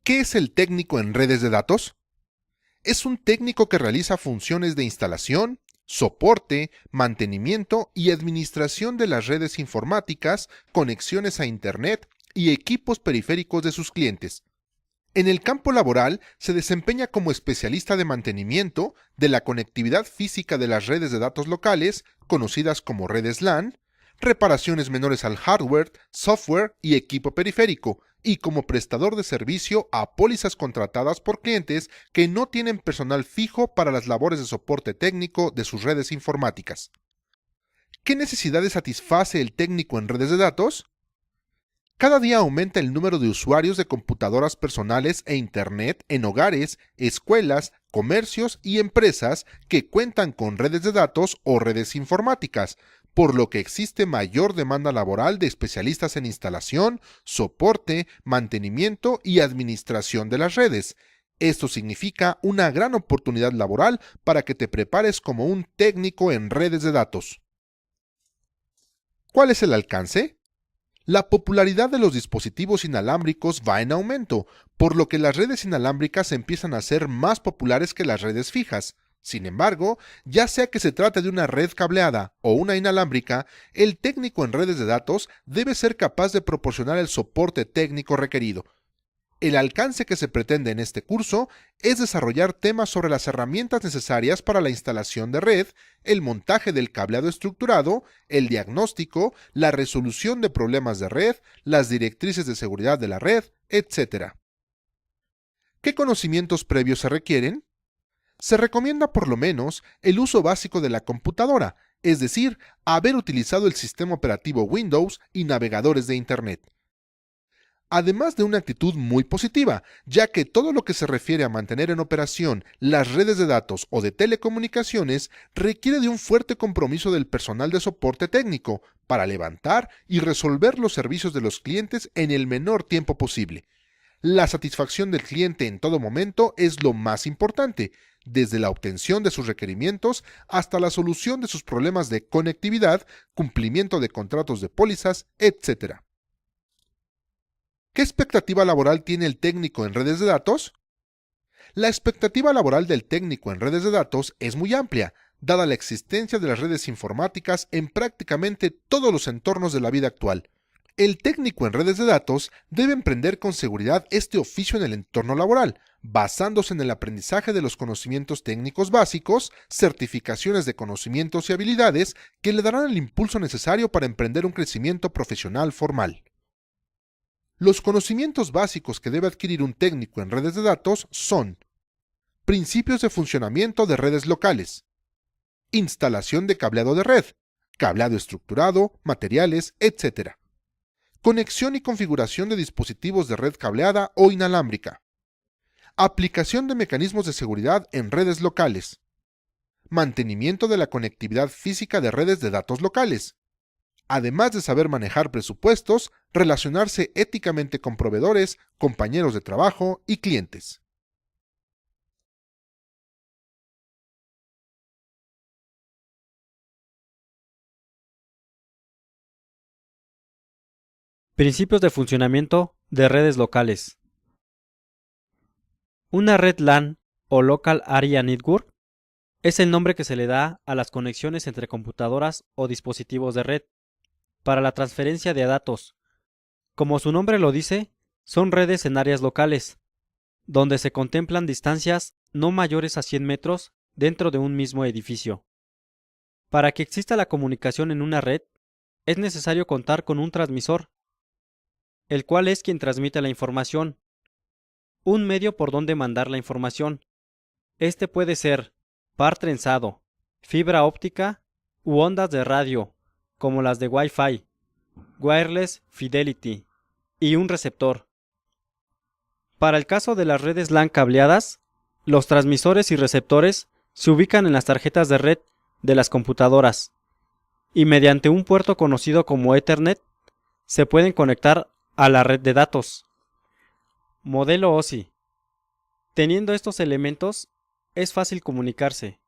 ¿Qué es el técnico en redes de datos? Es un técnico que realiza funciones de instalación, soporte, mantenimiento y administración de las redes informáticas, conexiones a Internet y equipos periféricos de sus clientes. En el campo laboral se desempeña como especialista de mantenimiento de la conectividad física de las redes de datos locales, conocidas como redes LAN, reparaciones menores al hardware, software y equipo periférico, y como prestador de servicio a pólizas contratadas por clientes que no tienen personal fijo para las labores de soporte técnico de sus redes informáticas. ¿Qué necesidades satisface el técnico en redes de datos? Cada día aumenta el número de usuarios de computadoras personales e Internet en hogares, escuelas, comercios y empresas que cuentan con redes de datos o redes informáticas, por lo que existe mayor demanda laboral de especialistas en instalación, soporte, mantenimiento y administración de las redes. Esto significa una gran oportunidad laboral para que te prepares como un técnico en redes de datos. ¿Cuál es el alcance? La popularidad de los dispositivos inalámbricos va en aumento, por lo que las redes inalámbricas empiezan a ser más populares que las redes fijas. Sin embargo, ya sea que se trate de una red cableada o una inalámbrica, el técnico en redes de datos debe ser capaz de proporcionar el soporte técnico requerido. El alcance que se pretende en este curso es desarrollar temas sobre las herramientas necesarias para la instalación de red, el montaje del cableado estructurado, el diagnóstico, la resolución de problemas de red, las directrices de seguridad de la red, etc. ¿Qué conocimientos previos se requieren? Se recomienda por lo menos el uso básico de la computadora, es decir, haber utilizado el sistema operativo Windows y navegadores de Internet. Además de una actitud muy positiva, ya que todo lo que se refiere a mantener en operación las redes de datos o de telecomunicaciones requiere de un fuerte compromiso del personal de soporte técnico para levantar y resolver los servicios de los clientes en el menor tiempo posible. La satisfacción del cliente en todo momento es lo más importante, desde la obtención de sus requerimientos hasta la solución de sus problemas de conectividad, cumplimiento de contratos de pólizas, etc. ¿Qué expectativa laboral tiene el técnico en redes de datos? La expectativa laboral del técnico en redes de datos es muy amplia, dada la existencia de las redes informáticas en prácticamente todos los entornos de la vida actual. El técnico en redes de datos debe emprender con seguridad este oficio en el entorno laboral, basándose en el aprendizaje de los conocimientos técnicos básicos, certificaciones de conocimientos y habilidades que le darán el impulso necesario para emprender un crecimiento profesional formal. Los conocimientos básicos que debe adquirir un técnico en redes de datos son: principios de funcionamiento de redes locales, instalación de cableado de red, cableado estructurado, materiales, etc. Conexión y configuración de dispositivos de red cableada o inalámbrica, aplicación de mecanismos de seguridad en redes locales, mantenimiento de la conectividad física de redes de datos locales, además de saber manejar presupuestos, relacionarse éticamente con proveedores, compañeros de trabajo y clientes. Principios de funcionamiento de redes locales. Una red LAN o Local Area Network es el nombre que se le da a las conexiones entre computadoras o dispositivos de red para la transferencia de datos. Como su nombre lo dice, son redes en áreas locales, donde se contemplan distancias no mayores a 100 metros dentro de un mismo edificio. Para que exista la comunicación en una red, es necesario contar con un transmisor, el cual es quien transmite la información, un medio por donde mandar la información. Este puede ser par trenzado, fibra óptica u ondas de radio, como las de Wi-Fi, Wireless Fidelity, y un receptor. Para el caso de las redes LAN cableadas, los transmisores y receptores se ubican en las tarjetas de red de las computadoras y mediante un puerto conocido como Ethernet se pueden conectar a la red de datos. Modelo OSI. Teniendo estos elementos, es fácil comunicarse,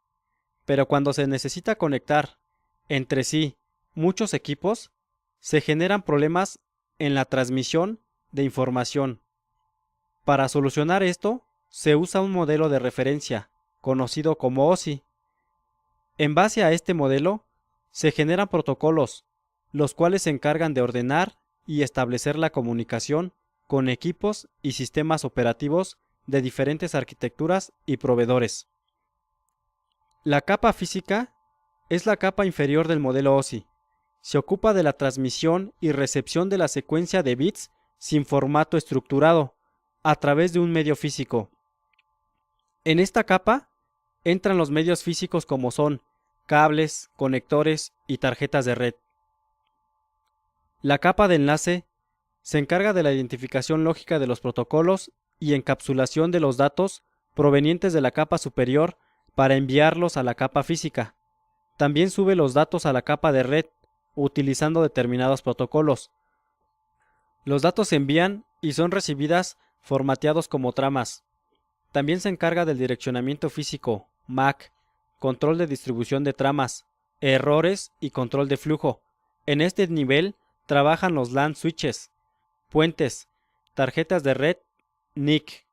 pero cuando se necesita conectar entre sí muchos equipos, se generan problemas en la transmisión de información. Para solucionar esto, se usa un modelo de referencia, conocido como OSI. En base a este modelo, se generan protocolos, los cuales se encargan de ordenar y establecer la comunicación con equipos y sistemas operativos de diferentes arquitecturas y proveedores. La capa física es la capa inferior del modelo OSI. Se ocupa de la transmisión y recepción de la secuencia de bits sin formato estructurado a través de un medio físico. En esta capa entran los medios físicos como son cables, conectores y tarjetas de red. La capa de enlace se encarga de la identificación lógica de los protocolos y encapsulación de los datos provenientes de la capa superior para enviarlos a la capa física. También sube los datos a la capa de red utilizando determinados protocolos. Los datos se envían y son recibidas formateados como tramas. También se encarga del direccionamiento físico, MAC, control de distribución de tramas, errores y control de flujo. En este nivel trabajan los LAN switches, puentes, tarjetas de red, NIC.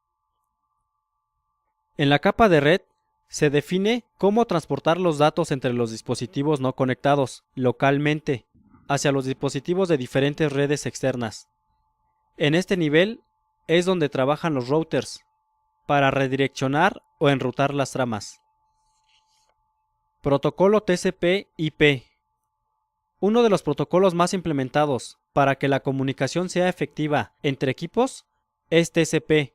En la capa de red se define cómo transportar los datos entre los dispositivos no conectados localmente hacia los dispositivos de diferentes redes externas. En este nivel es donde trabajan los routers para redireccionar o enrutar las tramas. Protocolo TCP/IP. Uno de los protocolos más implementados para que la comunicación sea efectiva entre equipos es TCP,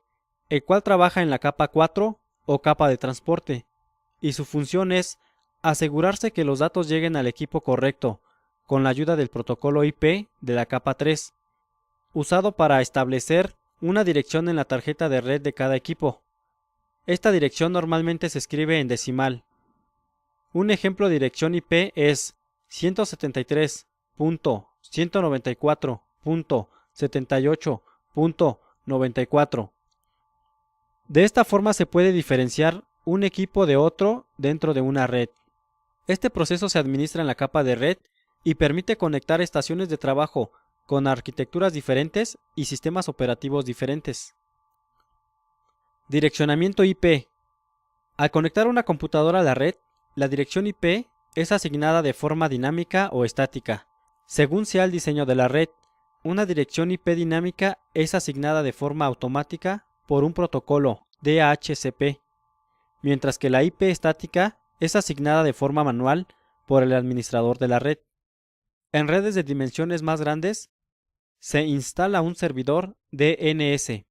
el cual trabaja en la capa 4 o capa de transporte, y su función es asegurarse que los datos lleguen al equipo correcto con la ayuda del protocolo IP de la capa 3, usado para establecer una dirección en la tarjeta de red de cada equipo. Esta dirección normalmente se escribe en decimal. Un ejemplo de dirección IP es 173.194.78.94. De esta forma se puede diferenciar un equipo de otro dentro de una red. Este proceso se administra en la capa de red y permite conectar estaciones de trabajo con arquitecturas diferentes y sistemas operativos diferentes. Direccionamiento IP. Al conectar una computadora a la red, la dirección IP es asignada de forma dinámica o estática, según sea el diseño de la red. Una dirección IP dinámica es asignada de forma automática por un protocolo DHCP, mientras que la IP estática es asignada de forma manual por el administrador de la red. En redes de dimensiones más grandes, se instala un servidor DNS,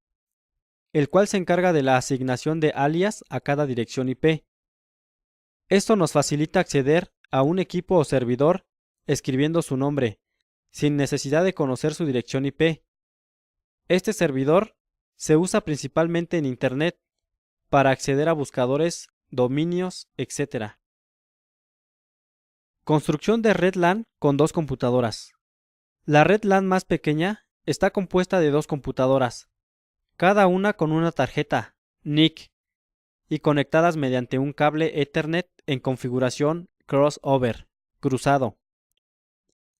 el cual se encarga de la asignación de alias a cada dirección IP. Esto nos facilita acceder a un equipo o servidor escribiendo su nombre, sin necesidad de conocer su dirección IP. Este servidor se usa principalmente en Internet para acceder a buscadores, dominios, etc. Construcción de red LAN con dos computadoras. La red LAN más pequeña está compuesta de dos computadoras, cada una con una tarjeta NIC y conectadas mediante un cable Ethernet en configuración crossover, cruzado.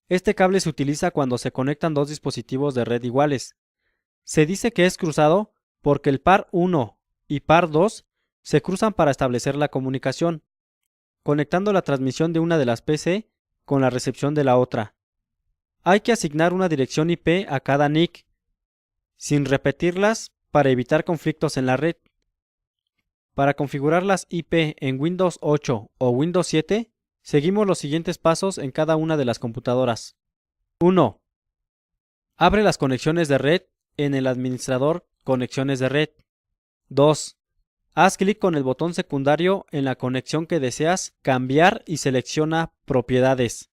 Este cable se utiliza cuando se conectan dos dispositivos de red iguales. Se dice que es cruzado porque el par 1 y par 2 se cruzan para establecer la comunicación, conectando la transmisión de una de las PC con la recepción de la otra. Hay que asignar una dirección IP a cada NIC, sin repetirlas para evitar conflictos en la red. Para configurar las IP en Windows 8 o Windows 7, seguimos los siguientes pasos en cada una de las computadoras. 1. Abre las conexiones de red en el administrador Conexiones de red. 2. Haz clic con el botón secundario en la conexión que deseas cambiar y selecciona Propiedades.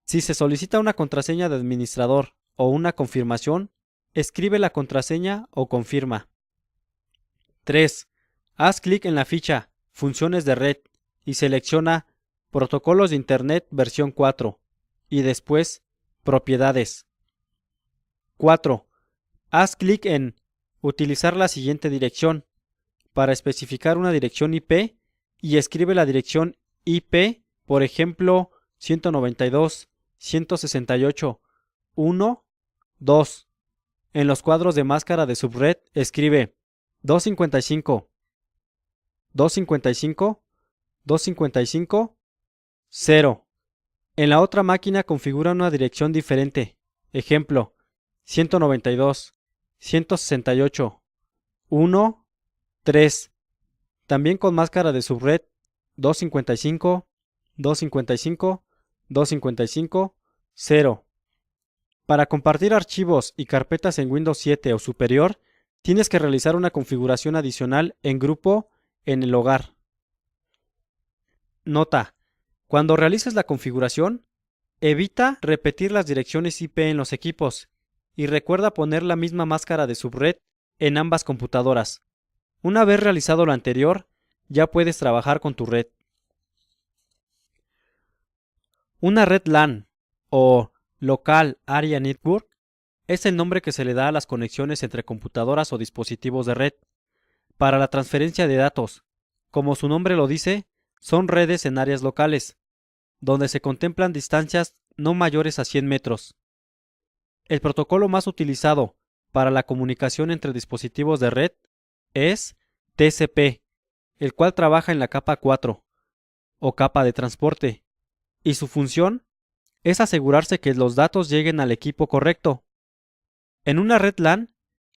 Si se solicita una contraseña de administrador o una confirmación, escribe la contraseña o confirma. 3. Haz clic en la ficha Funciones de red y selecciona Protocolos de Internet versión 4 y después Propiedades. 4. Haz clic en Utilizar la siguiente dirección para especificar una dirección IP y escribe la dirección IP, por ejemplo, 192.168.1.2. En los cuadros de máscara de subred escribe 255, 255, 255, 0. En la otra máquina configura una dirección diferente. Ejemplo, 192, 168, 1, 3. También con máscara de subred 255, 255, 255, 0. Para compartir archivos y carpetas en Windows 7 o superior, tienes que realizar una configuración adicional en grupo en el hogar. Nota: cuando realices la configuración, evita repetir las direcciones IP en los equipos y recuerda poner la misma máscara de subred en ambas computadoras. Una vez realizado lo anterior, ya puedes trabajar con tu red. Una red LAN o Local Area Network es el nombre que se le da a las conexiones entre computadoras o dispositivos de red para la transferencia de datos. Como su nombre lo dice, son redes en áreas locales, donde se contemplan distancias no mayores a 100 metros. El protocolo más utilizado para la comunicación entre dispositivos de red es TCP, el cual trabaja en la capa 4, o capa de transporte, y su función es asegurarse que los datos lleguen al equipo correcto. En una red LAN,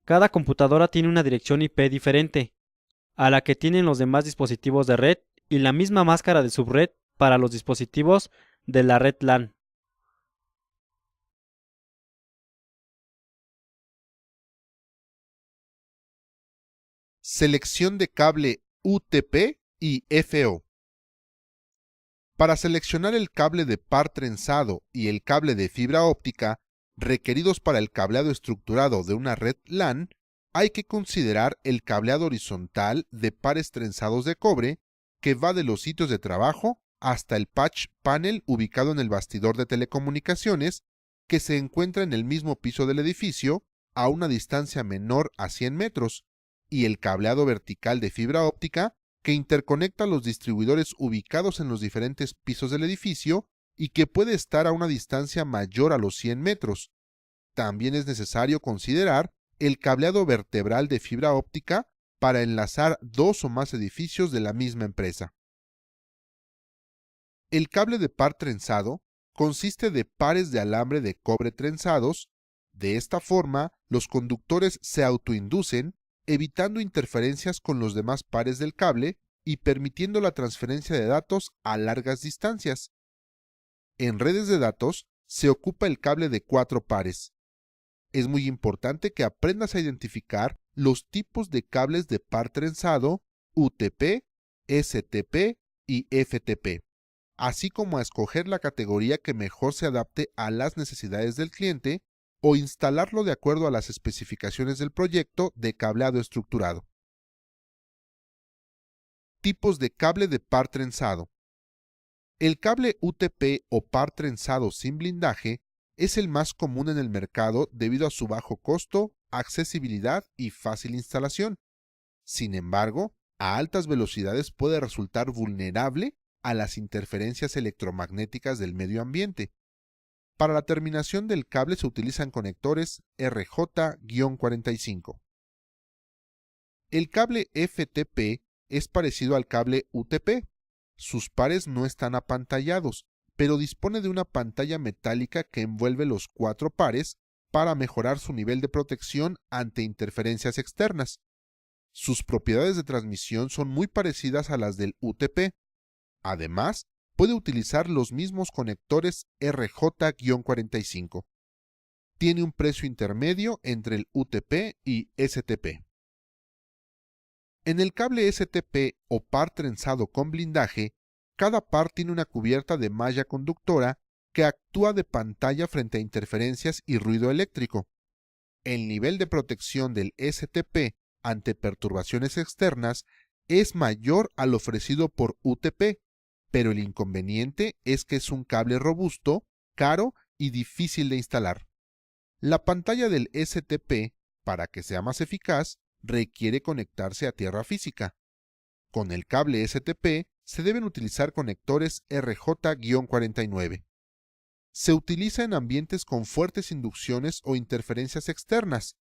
cada computadora tiene una dirección IP diferente, a la que tienen los demás dispositivos de red y la misma máscara de subred para los dispositivos de la red LAN. Selección de cable UTP y FO. Para seleccionar el cable de par trenzado y el cable de fibra óptica requeridos para el cableado estructurado de una red LAN, hay que considerar el cableado horizontal de pares trenzados de cobre que va de los sitios de trabajo hasta el patch panel ubicado en el bastidor de telecomunicaciones que se encuentra en el mismo piso del edificio a una distancia menor a 100 metros, y el cableado vertical de fibra óptica que interconecta los distribuidores ubicados en los diferentes pisos del edificio y que puede estar a una distancia mayor a los 100 metros. También es necesario considerar el cableado vertebral de fibra óptica para enlazar dos o más edificios de la misma empresa. El cable de par trenzado consiste de pares de alambre de cobre trenzados. De esta forma, los conductores se autoinducen, evitando interferencias con los demás pares del cable y permitiendo la transferencia de datos a largas distancias. En redes de datos se ocupa el cable de 4 pares. Es muy importante que aprendas a identificar los tipos de cables de par trenzado, UTP, STP y FTP, así como a escoger la categoría que mejor se adapte a las necesidades del cliente o instalarlo de acuerdo a las especificaciones del proyecto de cableado estructurado. Tipos de cable de par trenzado. El cable UTP o par trenzado sin blindaje es el más común en el mercado debido a su bajo costo, accesibilidad y fácil instalación. Sin embargo, a altas velocidades puede resultar vulnerable a las interferencias electromagnéticas del medio ambiente. Para la terminación del cable se utilizan conectores RJ-45. El cable FTP es parecido al cable UTP. Sus pares no están apantallados, pero dispone de una pantalla metálica que envuelve los 4 pares para mejorar su nivel de protección ante interferencias externas. Sus propiedades de transmisión son muy parecidas a las del UTP. Además, puede utilizar los mismos conectores RJ-45. Tiene un precio intermedio entre el UTP y STP. En el cable STP o par trenzado con blindaje, cada par tiene una cubierta de malla conductora que actúa de pantalla frente a interferencias y ruido eléctrico. El nivel de protección del STP ante perturbaciones externas es mayor al ofrecido por UTP, pero el inconveniente es que es un cable robusto, caro y difícil de instalar. La pantalla del STP, para que sea más eficaz, requiere conectarse a tierra física. Con el cable STP se deben utilizar conectores RJ-49. Se utiliza en ambientes con fuertes inducciones o interferencias externas,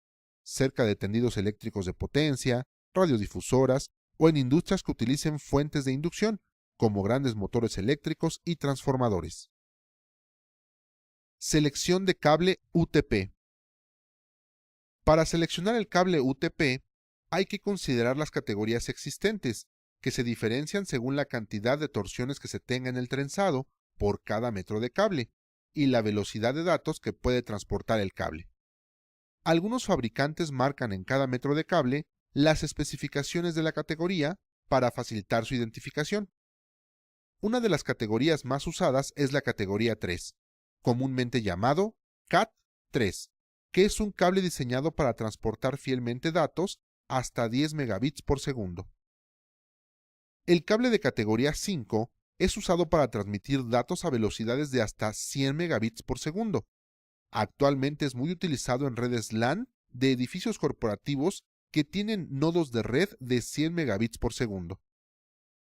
cerca de tendidos eléctricos de potencia, radiodifusoras o en industrias que utilicen fuentes de inducción, como grandes motores eléctricos y transformadores. Selección de cable UTP. Para seleccionar el cable UTP, hay que considerar las categorías existentes, que se diferencian según la cantidad de torsiones que se tenga en el trenzado por cada metro de cable y la velocidad de datos que puede transportar el cable. Algunos fabricantes marcan en cada metro de cable las especificaciones de la categoría para facilitar su identificación. Una de las categorías más usadas es la categoría 3, comúnmente llamado CAT3, que es un cable diseñado para transportar fielmente datos hasta 10 megabits por segundo. El cable de categoría 5 es usado para transmitir datos a velocidades de hasta 100 megabits por segundo. Actualmente es muy utilizado en redes LAN de edificios corporativos que tienen nodos de red de 100 megabits por segundo.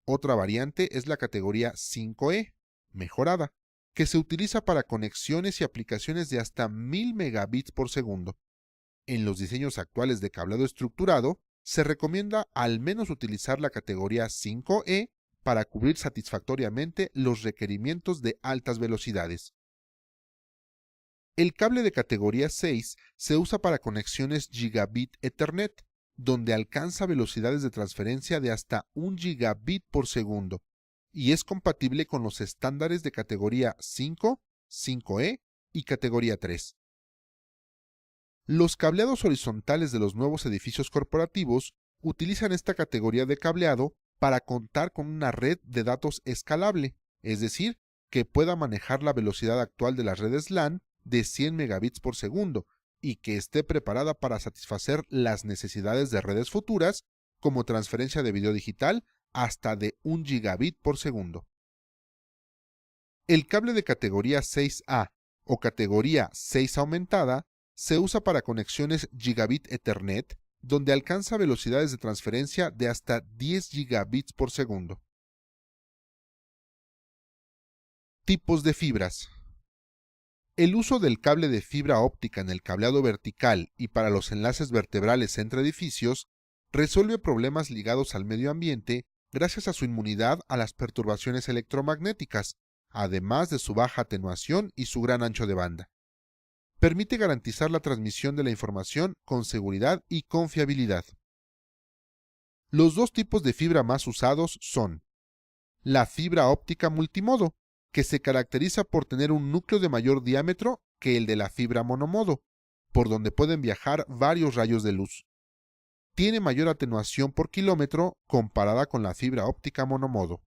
Otra variante es la categoría 5E, mejorada, que se utiliza para conexiones y aplicaciones de hasta 1000 megabits por segundo. En los diseños actuales de cableado estructurado, se recomienda al menos utilizar la categoría 5E para cubrir satisfactoriamente los requerimientos de altas velocidades. El cable de categoría 6 se usa para conexiones Gigabit Ethernet, donde alcanza velocidades de transferencia de hasta 1 gigabit por segundo, y es compatible con los estándares de categoría 5, 5E y categoría 3. Los cableados horizontales de los nuevos edificios corporativos utilizan esta categoría de cableado para contar con una red de datos escalable, es decir, que pueda manejar la velocidad actual de las redes LAN de 100 megabits por segundo y que esté preparada para satisfacer las necesidades de redes futuras, como transferencia de video digital hasta de 1 gigabit por segundo. El cable de categoría 6A o categoría 6 aumentada se usa para conexiones Gigabit Ethernet, donde alcanza velocidades de transferencia de hasta 10 gigabits por segundo. Tipos de fibras. El uso del cable de fibra óptica en el cableado vertical y para los enlaces vertebrales entre edificios resuelve problemas ligados al medio ambiente gracias a su inmunidad a las perturbaciones electromagnéticas, además de su baja atenuación y su gran ancho de banda. Permite garantizar la transmisión de la información con seguridad y confiabilidad. Los dos tipos de fibra más usados son la fibra óptica multimodo, que se caracteriza por tener un núcleo de mayor diámetro que el de la fibra monomodo, por donde pueden viajar varios rayos de luz. Tiene mayor atenuación por kilómetro comparada con la fibra óptica monomodo.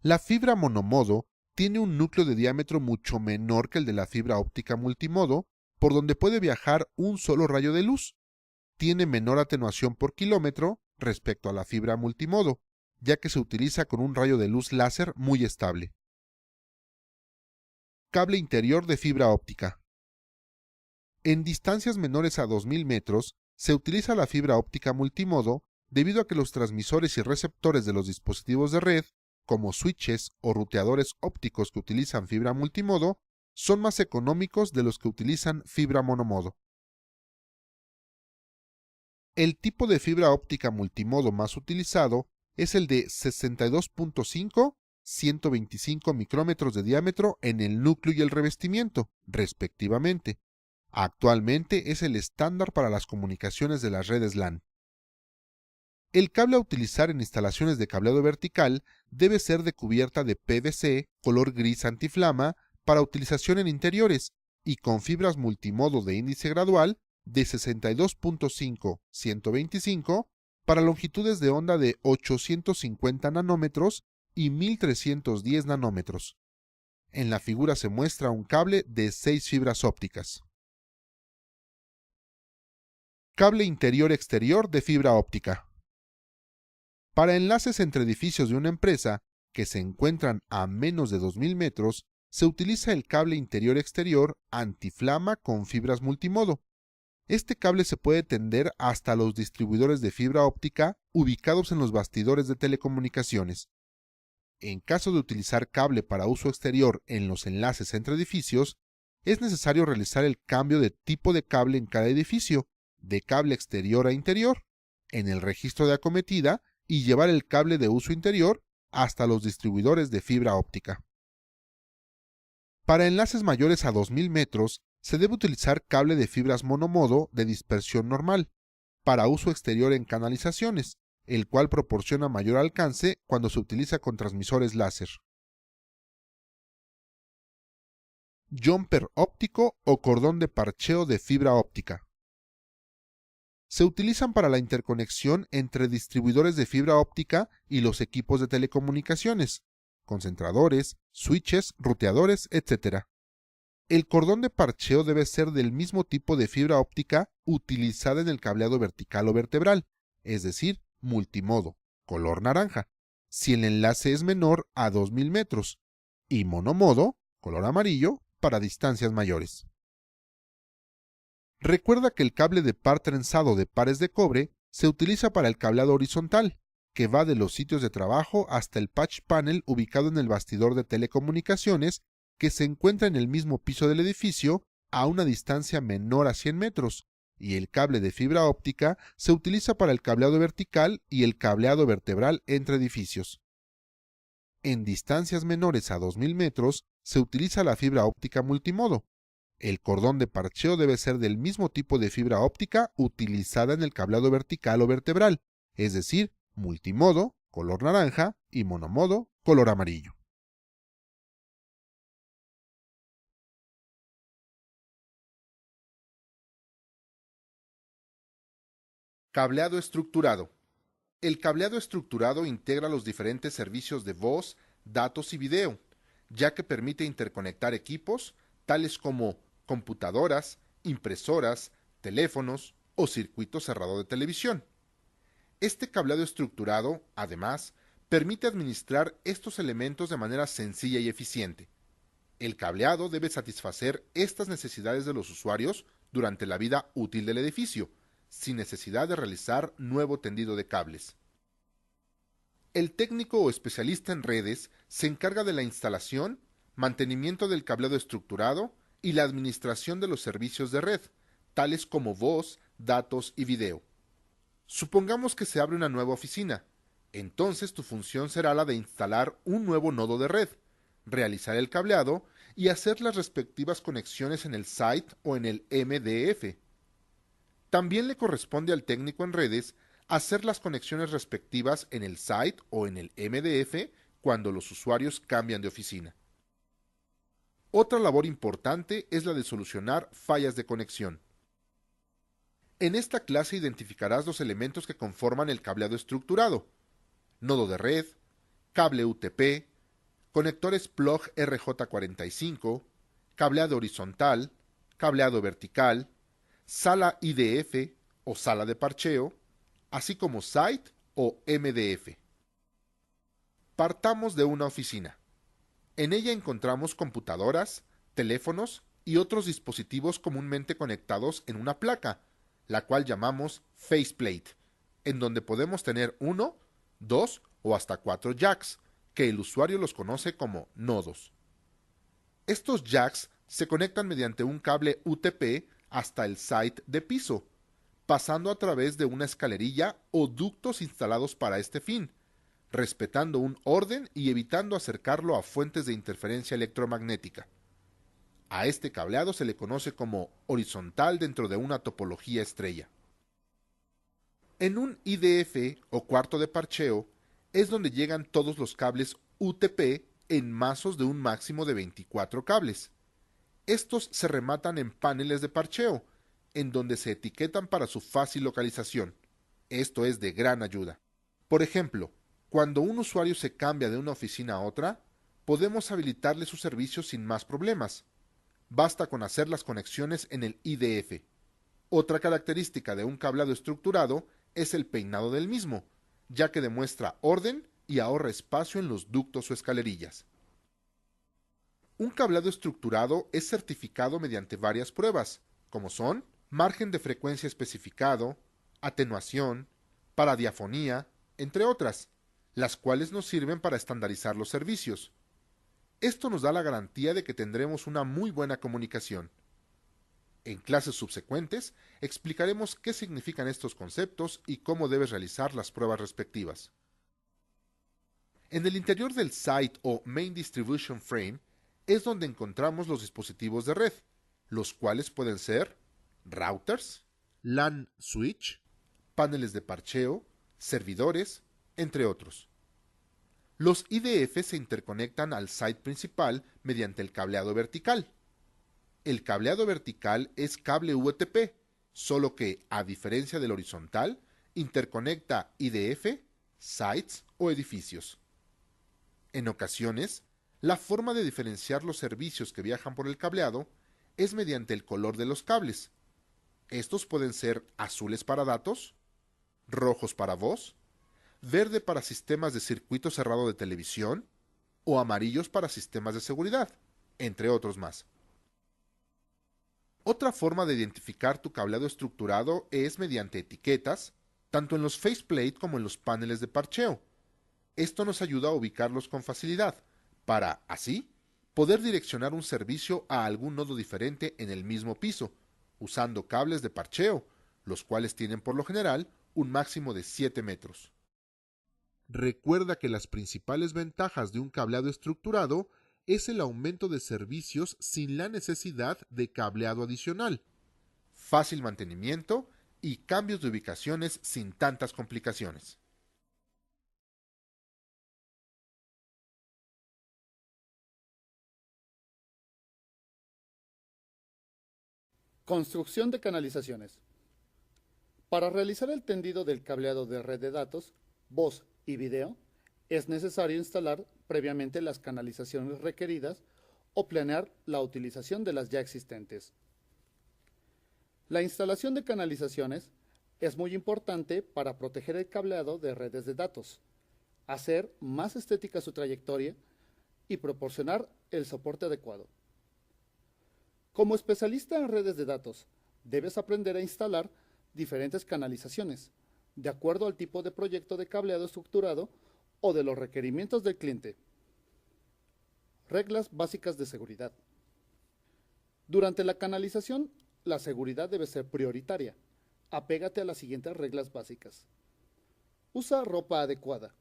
La fibra monomodo tiene un núcleo de diámetro mucho menor que el de la fibra óptica multimodo, por donde puede viajar un solo rayo de luz. Tiene menor atenuación por kilómetro respecto a la fibra multimodo, ya que se utiliza con un rayo de luz láser muy estable. Cable interior de fibra óptica. En distancias menores a 2000 metros, se utiliza la fibra óptica multimodo debido a que los transmisores y receptores de los dispositivos de red, como switches o ruteadores ópticos que utilizan fibra multimodo, son más económicos de los que utilizan fibra monomodo. El tipo de fibra óptica multimodo más utilizado es el de 62.5, 125 micrómetros de diámetro en el núcleo y el revestimiento, respectivamente. Actualmente es el estándar para las comunicaciones de las redes LAN. El cable a utilizar en instalaciones de cableado vertical debe ser de cubierta de PVC color gris antiflama para utilización en interiores y con fibras multimodo de índice gradual de 62.5, 125 para longitudes de onda de 850 nanómetros y 1310 nanómetros. En la figura se muestra un cable de 6 fibras ópticas. Cable interior-exterior de fibra óptica. Para enlaces entre edificios de una empresa que se encuentran a menos de 2000 metros, se utiliza el cable interior-exterior antiflama con fibras multimodo. Este cable se puede tender hasta los distribuidores de fibra óptica ubicados en los bastidores de telecomunicaciones. En caso de utilizar cable para uso exterior en los enlaces entre edificios, es necesario realizar el cambio de tipo de cable en cada edificio, de cable exterior a interior, en el registro de acometida y llevar el cable de uso interior hasta los distribuidores de fibra óptica. Para enlaces mayores a 2000 metros, se debe utilizar cable de fibras monomodo de dispersión normal, para uso exterior en canalizaciones, el cual proporciona mayor alcance cuando se utiliza con transmisores láser. Jumper óptico o cordón de parcheo de fibra óptica. Se utilizan para la interconexión entre distribuidores de fibra óptica y los equipos de telecomunicaciones, concentradores, switches, ruteadores, etc. El cordón de parcheo debe ser del mismo tipo de fibra óptica utilizada en el cableado vertical o vertebral, es decir, multimodo, color naranja, si el enlace es menor a 2000 metros, y monomodo, color amarillo, para distancias mayores. Recuerda que el cable de par trenzado de pares de cobre se utiliza para el cableado horizontal, que va de los sitios de trabajo hasta el patch panel ubicado en el bastidor de telecomunicaciones, que se encuentra en el mismo piso del edificio a una distancia menor a 100 metros, y el cable de fibra óptica se utiliza para el cableado vertical y el cableado vertebral entre edificios. En distancias menores a 2000 metros se utiliza la fibra óptica multimodo. El cordón de parcheo debe ser del mismo tipo de fibra óptica utilizada en el cableado vertical o vertebral, es decir, multimodo, color naranja, y monomodo, color amarillo. Cableado estructurado. El cableado estructurado integra los diferentes servicios de voz, datos y video, ya que permite interconectar equipos tales como computadoras, impresoras, teléfonos o circuito cerrado de televisión. Este cableado estructurado, además, permite administrar estos elementos de manera sencilla y eficiente. El cableado debe satisfacer estas necesidades de los usuarios durante la vida útil del edificio, sin necesidad de realizar nuevo tendido de cables. El técnico o especialista en redes se encarga de la instalación, mantenimiento del cableado estructurado y la administración de los servicios de red, tales como voz, datos y video. Supongamos que se abre una nueva oficina. Entonces tu función será la de instalar un nuevo nodo de red, realizar el cableado y hacer las respectivas conexiones en el site o en el MDF. También le corresponde al técnico en redes hacer las conexiones respectivas en el site o en el MDF cuando los usuarios cambian de oficina. Otra labor importante es la de solucionar fallas de conexión. En esta clase identificarás los elementos que conforman el cableado estructurado: nodo de red, cable UTP, conectores plug RJ45, cableado horizontal, cableado vertical, sala IDF o sala de parcheo, así como site o MDF. Partamos de una oficina. En ella encontramos computadoras, teléfonos y otros dispositivos comúnmente conectados en una placa, la cual llamamos faceplate, en donde podemos tener 1, 2 o hasta 4 jacks, que el usuario los conoce como nodos. Estos jacks se conectan mediante un cable UTP hasta el site de piso, pasando a través de una escalerilla o ductos instalados para este fin, respetando un orden y evitando acercarlo a fuentes de interferencia electromagnética. A este cableado se le conoce como horizontal dentro de una topología estrella. En un IDF o cuarto de parcheo es donde llegan todos los cables UTP en mazos de un máximo de 24 cables. Estos se rematan en paneles de parcheo, en donde se etiquetan para su fácil localización. Esto es de gran ayuda. Por ejemplo, cuando un usuario se cambia de una oficina a otra, podemos habilitarle su servicio sin más problemas. Basta con hacer las conexiones en el IDF. Otra característica de un cableado estructurado es el peinado del mismo, ya que demuestra orden y ahorra espacio en los ductos o escalerillas. Un cableado estructurado es certificado mediante varias pruebas, como son margen de frecuencia especificado, atenuación, paradiafonía, entre otras, las cuales nos sirven para estandarizar los servicios. Esto nos da la garantía de que tendremos una muy buena comunicación. En clases subsecuentes explicaremos qué significan estos conceptos y cómo debes realizar las pruebas respectivas. En el interior del site o Main Distribution Frame es donde encontramos los dispositivos de red, los cuales pueden ser routers, LAN switch, paneles de parcheo, servidores, entre otros. Los IDF se interconectan al site principal mediante el cableado vertical. El cableado vertical es cable UTP, solo que, a diferencia del horizontal, interconecta IDF, sites o edificios. En ocasiones, la forma de diferenciar los servicios que viajan por el cableado es mediante el color de los cables. Estos pueden ser azules para datos, rojos para voz, verde para sistemas de circuito cerrado de televisión o amarillos para sistemas de seguridad, entre otros más. Otra forma de identificar tu cableado estructurado es mediante etiquetas, tanto en los faceplate como en los paneles de parcheo. Esto nos ayuda a ubicarlos con facilidad, para, así, poder direccionar un servicio a algún nodo diferente en el mismo piso, usando cables de parcheo, los cuales tienen por lo general un máximo de 7 metros. Recuerda que las principales ventajas de un cableado estructurado es el aumento de servicios sin la necesidad de cableado adicional, fácil mantenimiento y cambios de ubicaciones sin tantas complicaciones. Construcción de canalizaciones. Para realizar el tendido del cableado de red de datos, voz y video, es necesario instalar previamente las canalizaciones requeridas o planear la utilización de las ya existentes. La instalación de canalizaciones es muy importante para proteger el cableado de redes de datos, hacer más estética su trayectoria y proporcionar el soporte adecuado. Como especialista en redes de datos, debes aprender a instalar diferentes canalizaciones, de acuerdo al tipo de proyecto de cableado estructurado o de los requerimientos del cliente. Reglas básicas de seguridad. Durante la canalización, la seguridad debe ser prioritaria. Apégate a las siguientes reglas básicas. Usa ropa adecuada.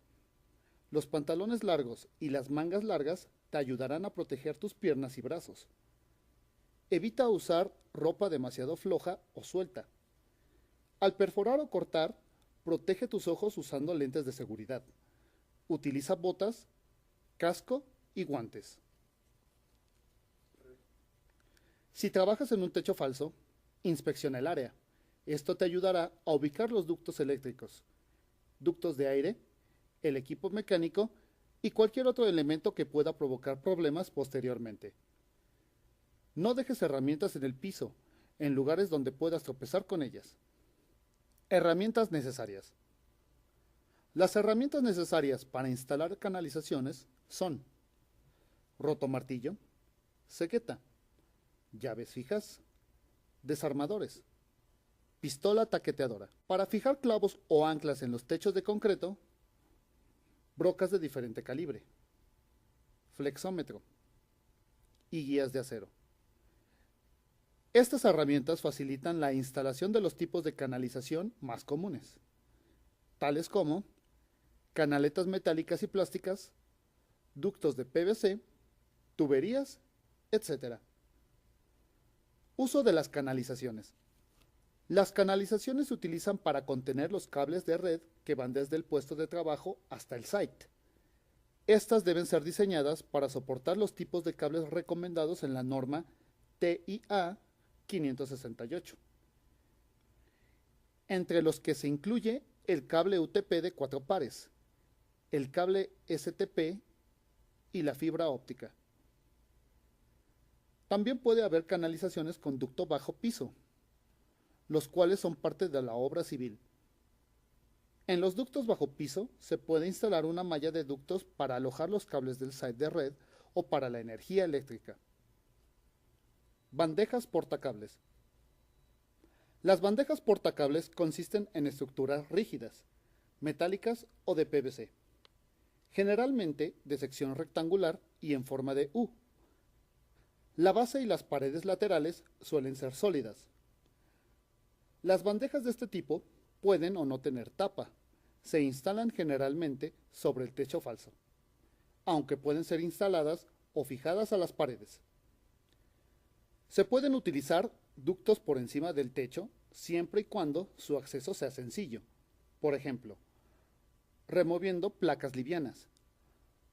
Los pantalones largos y las mangas largas te ayudarán a proteger tus piernas y brazos. Evita usar ropa demasiado floja o suelta. Al perforar o cortar, protege tus ojos usando lentes de seguridad. Utiliza botas, casco y guantes. Si trabajas en un techo falso, inspecciona el área. Esto te ayudará a ubicar los ductos eléctricos, ductos de aire, el equipo mecánico y cualquier otro elemento que pueda provocar problemas posteriormente. No dejes herramientas en el piso, en lugares donde puedas tropezar con ellas. Herramientas necesarias. Las herramientas necesarias para instalar canalizaciones son rotomartillo, cegueta, llaves fijas, desarmadores, pistola taqueteadora. Para fijar clavos o anclas en los techos de concreto, brocas de diferente calibre, flexómetro y guías de acero. Estas herramientas facilitan la instalación de los tipos de canalización más comunes, tales como canaletas metálicas y plásticas, ductos de PVC, tuberías, etc. Uso de las canalizaciones. Las canalizaciones se utilizan para contener los cables de red que van desde el puesto de trabajo hasta el site. Estas deben ser diseñadas para soportar los tipos de cables recomendados en la norma TIA 568, entre los que se incluye el cable UTP de 4 pares, el cable STP y la fibra óptica. También puede haber canalizaciones con ducto bajo piso, los cuales son parte de la obra civil. En los ductos bajo piso se puede instalar una malla de ductos para alojar los cables del site de red o para la energía eléctrica. Bandejas portacables. Las bandejas portacables consisten en estructuras rígidas, metálicas o de PVC, generalmente de sección rectangular y en forma de U. La base y las paredes laterales suelen ser sólidas. Las bandejas de este tipo pueden o no tener tapa. Se instalan generalmente sobre el techo falso, aunque pueden ser instaladas o fijadas a las paredes. Se pueden utilizar ductos por encima del techo siempre y cuando su acceso sea sencillo. Por ejemplo, removiendo placas livianas.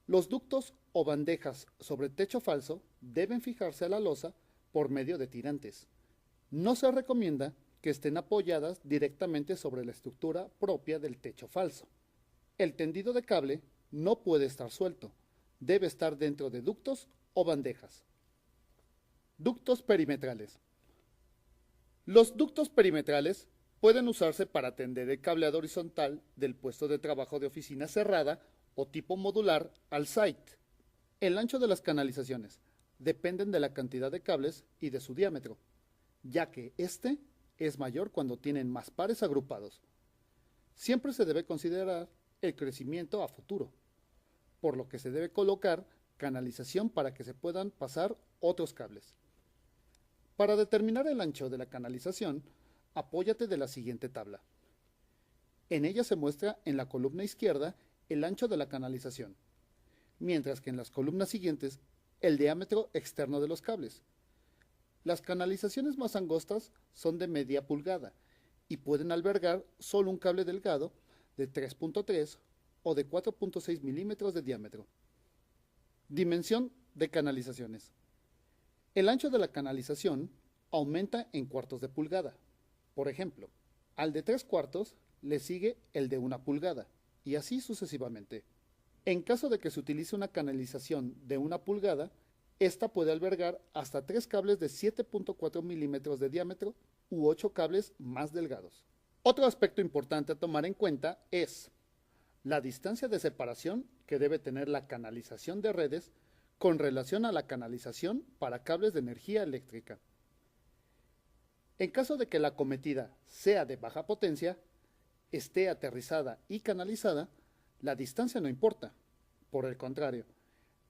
Los ductos o bandejas sobre techo falso deben fijarse a la losa por medio de tirantes. No se recomienda que estén apoyadas directamente sobre la estructura propia del techo falso. El tendido de cable no puede estar suelto, debe estar dentro de ductos o bandejas. Ductos perimetrales. Los ductos perimetrales pueden usarse para tender el cableado horizontal del puesto de trabajo de oficina cerrada o tipo modular al site. El ancho de las canalizaciones dependen de la cantidad de cables y de su diámetro, ya que este es mayor cuando tienen más pares agrupados. Siempre se debe considerar el crecimiento a futuro, por lo que se debe colocar canalización para que se puedan pasar otros cables. Para determinar el ancho de la canalización, apóyate de la siguiente tabla. En ella se muestra en la columna izquierda el ancho de la canalización, mientras que en las columnas siguientes el diámetro externo de los cables. Las canalizaciones más angostas son de media pulgada y pueden albergar solo un cable delgado de 3.3 o de 4.6 milímetros de diámetro. Dimensión de canalizaciones. El ancho de la canalización aumenta en cuartos de pulgada. Por ejemplo, al de 3 cuartos le sigue el de 1 pulgada y así sucesivamente. En caso de que se utilice una canalización de 1 pulgada, esta puede albergar hasta 3 cables de 7.4 milímetros de diámetro u 8 cables más delgados. Otro aspecto importante a tomar en cuenta es la distancia de separación que debe tener la canalización de redes con relación a la canalización para cables de energía eléctrica. En caso de que la acometida sea de baja potencia, esté aterrizada y canalizada, la distancia no importa. Por el contrario,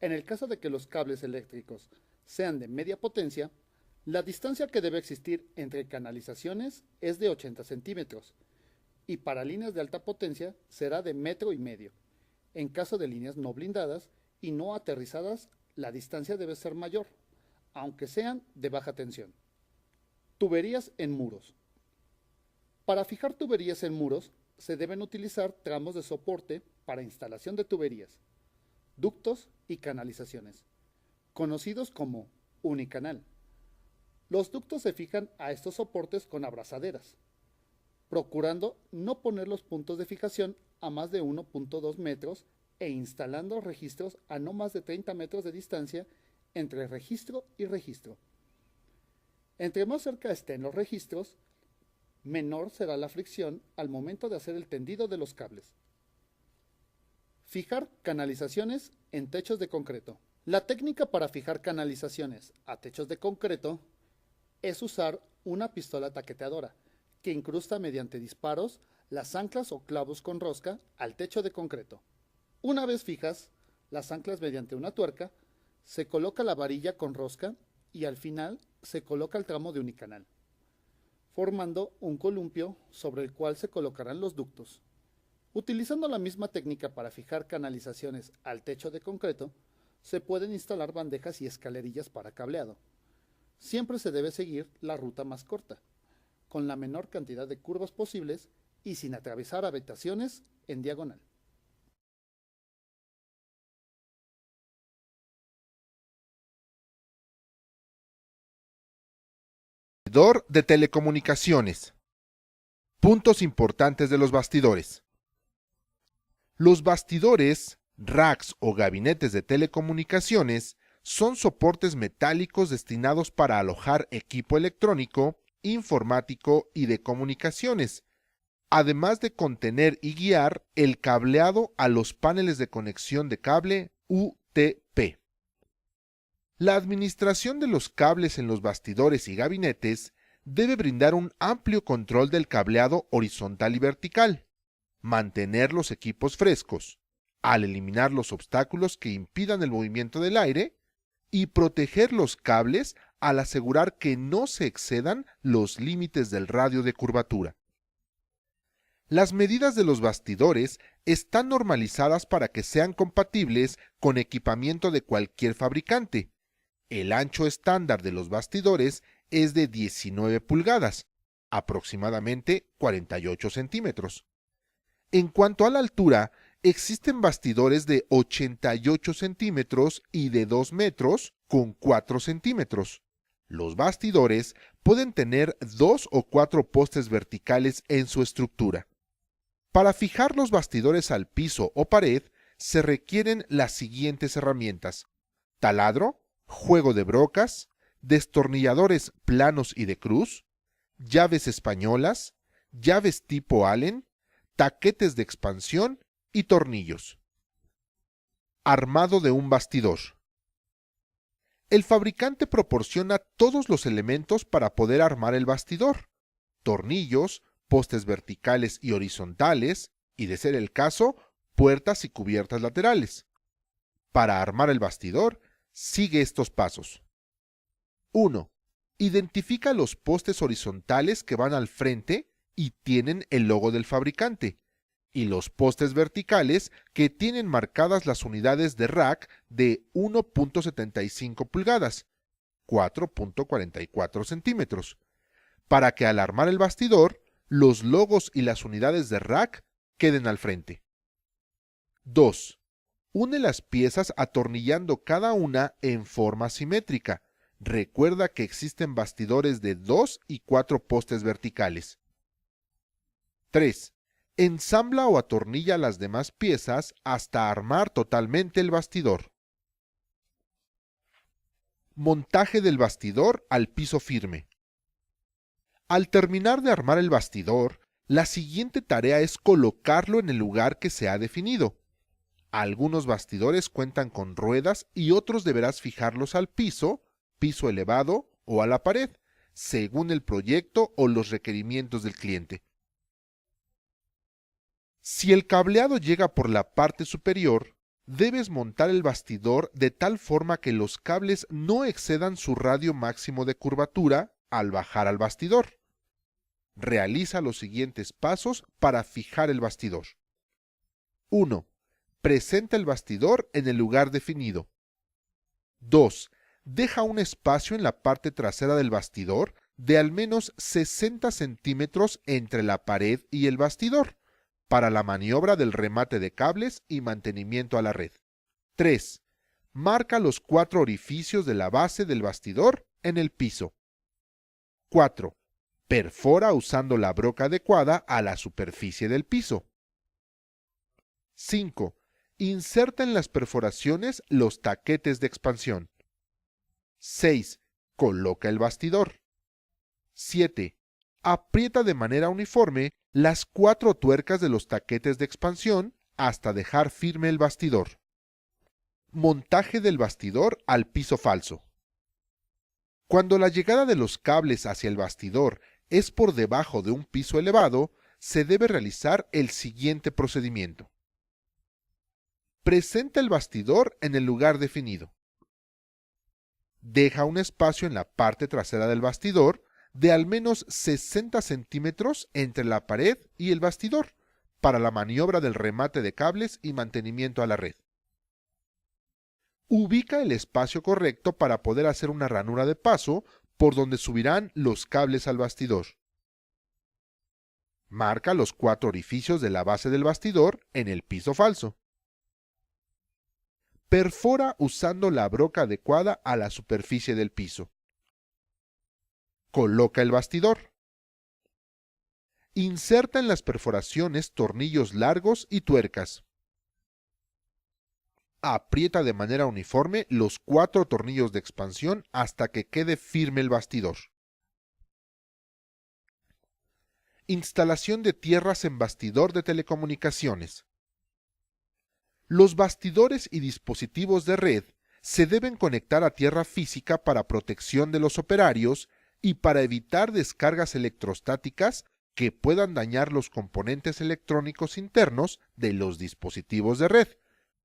en el caso de que los cables eléctricos sean de media potencia, la distancia que debe existir entre canalizaciones es de 80 centímetros y para líneas de alta potencia será de 1,5 metros. En caso de líneas no blindadas y no aterrizadas, la distancia debe ser mayor, aunque sean de baja tensión. Tuberías en muros. Para fijar tuberías en muros se deben utilizar tramos de soporte para instalación de tuberías, ductos y canalizaciones, conocidos como unicanal. Los ductos se fijan a estos soportes con abrazaderas, procurando no poner los puntos de fijación a más de 1.2 metros e instalando registros a no más de 30 metros de distancia entre registro y registro. Entre más cerca estén los registros, menor será la fricción al momento de hacer el tendido de los cables. Fijar canalizaciones en techos de concreto. La técnica para fijar canalizaciones a techos de concreto es usar una pistola taqueteadora que incrusta mediante disparos las anclas o clavos con rosca al techo de concreto. Una vez fijas las anclas mediante una tuerca, se coloca la varilla con rosca y al final se coloca el tramo de unicanal, formando un columpio sobre el cual se colocarán los ductos. Utilizando la misma técnica para fijar canalizaciones al techo de concreto, se pueden instalar bandejas y escalerillas para cableado. Siempre se debe seguir la ruta más corta, con la menor cantidad de curvas posibles y sin atravesar habitaciones en diagonal. Bastidor de telecomunicaciones. Puntos importantes de los bastidores. Los bastidores, racks o gabinetes de telecomunicaciones son soportes metálicos destinados para alojar equipo electrónico, informático y de comunicaciones, además de contener y guiar el cableado a los paneles de conexión de cable UTP. La administración de los cables en los bastidores y gabinetes debe brindar un amplio control del cableado horizontal y vertical, mantener los equipos frescos, al eliminar los obstáculos que impidan el movimiento del aire, y proteger los cables al asegurar que no se excedan los límites del radio de curvatura. Las medidas de los bastidores están normalizadas para que sean compatibles con equipamiento de cualquier fabricante. El ancho estándar de los bastidores es de 19 pulgadas, aproximadamente 48 centímetros. En cuanto a la altura, existen bastidores de 88 centímetros y de 2 metros con 4 centímetros. Los bastidores pueden tener 2 o 4 postes verticales en su estructura. Para fijar los bastidores al piso o pared, se requieren las siguientes herramientas: taladro, juego de brocas, destornilladores planos y de cruz, llaves españolas, llaves tipo Allen, taquetes de expansión y tornillos. Armado de un bastidor. El fabricante proporciona todos los elementos para poder armar el bastidor: tornillos, postes verticales y horizontales, y de ser el caso, puertas y cubiertas laterales. Para armar el bastidor, sigue estos pasos. 1. Identifica los postes horizontales que van al frente y tienen el logo del fabricante, y los postes verticales que tienen marcadas las unidades de rack de 1.75 pulgadas, 4.44 centímetros, para que al armar el bastidor, los logos y las unidades de rack queden al frente. 2. Une las piezas atornillando cada una en forma simétrica. Recuerda que existen bastidores de 2 y 4 postes verticales. 3. Ensambla o atornilla las demás piezas hasta armar totalmente el bastidor. Montaje del bastidor al piso firme. Al terminar de armar el bastidor, la siguiente tarea es colocarlo en el lugar que se ha definido. Algunos bastidores cuentan con ruedas y otros deberás fijarlos al piso, piso elevado o a la pared, según el proyecto o los requerimientos del cliente. Si el cableado llega por la parte superior, debes montar el bastidor de tal forma que los cables no excedan su radio máximo de curvatura al bajar al bastidor. Realiza los siguientes pasos para fijar el bastidor. 1. Presenta el bastidor en el lugar definido. 2. Deja un espacio en la parte trasera del bastidor de al menos 60 centímetros entre la pared y el bastidor, para la maniobra del remate de cables y mantenimiento a la red. 3. Marca los 4 orificios de la base del bastidor en el piso. 4. Perfora usando la broca adecuada a la superficie del piso. 5. Inserta en las perforaciones los taquetes de expansión. 6. Coloca el bastidor. 7. Aprieta de manera uniforme las 4 tuercas de los taquetes de expansión hasta dejar firme el bastidor. Montaje del bastidor al piso falso. Cuando la llegada de los cables hacia el bastidor es por debajo de un piso elevado, se debe realizar el siguiente procedimiento. Presenta el bastidor en el lugar definido. Deja un espacio en la parte trasera del bastidor de al menos 60 centímetros entre la pared y el bastidor, para la maniobra del remate de cables y mantenimiento a la red. Ubica el espacio correcto para poder hacer una ranura de paso por donde subirán los cables al bastidor. Marca los 4 orificios de la base del bastidor en el piso falso. Perfora usando la broca adecuada a la superficie del piso. Coloca el bastidor. Inserta en las perforaciones tornillos largos y tuercas. Aprieta de manera uniforme los 4 tornillos de expansión hasta que quede firme el bastidor. Instalación de tierras en bastidor de telecomunicaciones. Los bastidores y dispositivos de red se deben conectar a tierra física para protección de los operarios y para evitar descargas electrostáticas que puedan dañar los componentes electrónicos internos de los dispositivos de red,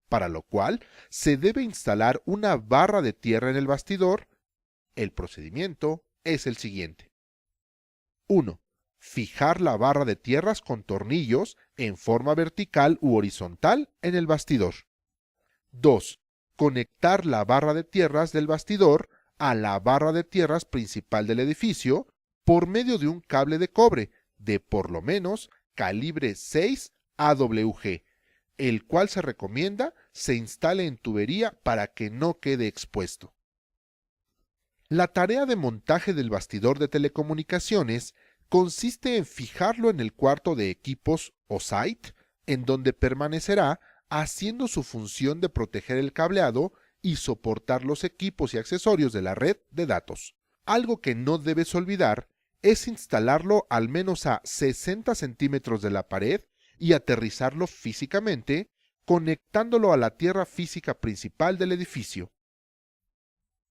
para lo cual se debe instalar una barra de tierra en el bastidor. El procedimiento es el siguiente. 1. Fijar la barra de tierras con tornillos en forma vertical u horizontal en el bastidor. 2. Conectar la barra de tierras del bastidor a la barra de tierras principal del edificio por medio de un cable de cobre de por lo menos calibre 6 AWG, el cual se recomienda se instale en tubería para que no quede expuesto. La tarea de montaje del bastidor de telecomunicaciones consiste en fijarlo en el cuarto de equipos o site, en donde permanecerá haciendo su función de proteger el cableado y soportar los equipos y accesorios de la red de datos. Algo que no debes olvidar es instalarlo al menos a 60 centímetros de la pared y aterrizarlo físicamente, conectándolo a la tierra física principal del edificio.